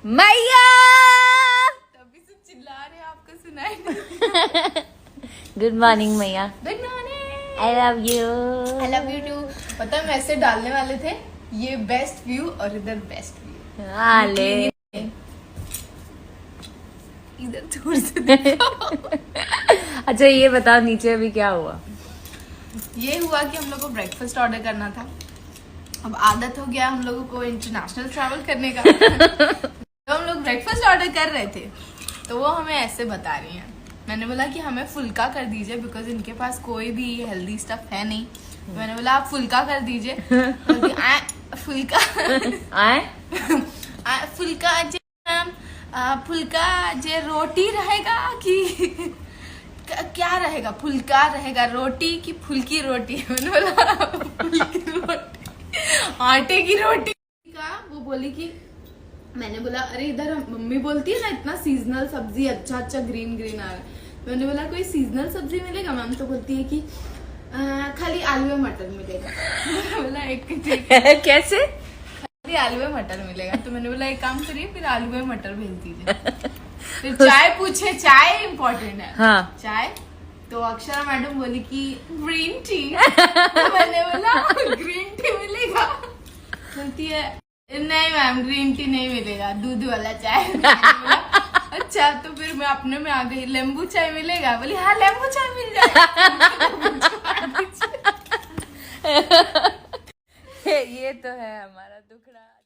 मैया तभी से चिल्ला रहे हैं, आपको सुनाई नहीं। गुड मॉर्निंग मैया। Good morning. I love you. I love you too. पता है मैसेज डालने वाले थे, ये बेस्ट व्यू और इधर बेस्ट व्यू। आले इधर दूर से देखो। अच्छा ये बताओ नीचे अभी क्या हुआ? ये हुआ कि हम लोग को ब्रेकफास्ट ऑर्डर करना था। अब आदत हो गया हम लोगों को इंटरनेशनल ट्रैवल करने का। तो हम लोग ब्रेकफास्ट ऑर्डर कर रहे थे, तो वो हमें ऐसे बता रही हैं। मैंने बोला कि हमें फुल्का कर दीजिए, बिकॉज इनके पास कोई भी हेल्दी स्टफ है नहीं। तो मैंने बोला आप फुल्का कर दीजिए। फुल्का फुल्का फुल्का जे रोटी रहेगा कि क्या रहेगा? फुल्का रहेगा रोटी की फुल्की रोटी? मैंने बोला फुल्की रोटी, आटे की रोटी का। वो बोली कि, मैंने बोला अरे इधर मम्मी बोलती है ना इतना सीजनल सब्जी अच्छा अच्छा ग्रीन ग्रीन आ रहा है। मैंने बोला कोई सीजनल सब्जी मिलेगा? मैम तो बोलती है कि खाली आलू और मटर मिलेगा। मैंने बोला एक कैसे? खाली आलू और मटर मिलेगा। तो मैंने बोला एक काम करिए, फिर आलू और मटर भेज दीजिए। फिर चाय पूछे, चाय इम्पोर्टेंट है। हाँ। चाय तो अक्षरा मैडम बोली कि ग्रीन टी। तो मैंने बोला ग्रीन टी मिलेगा? बोलती है नहीं मैम ग्रीन टी नहीं मिलेगा, दूध वाला चाय। अच्छा तो फिर मैं अपने में आ गई, लेम्बू चाय मिलेगा? बोली हाँ लेम्बू चाय मिल जाएगा। ये तो है हमारा दुखड़ा।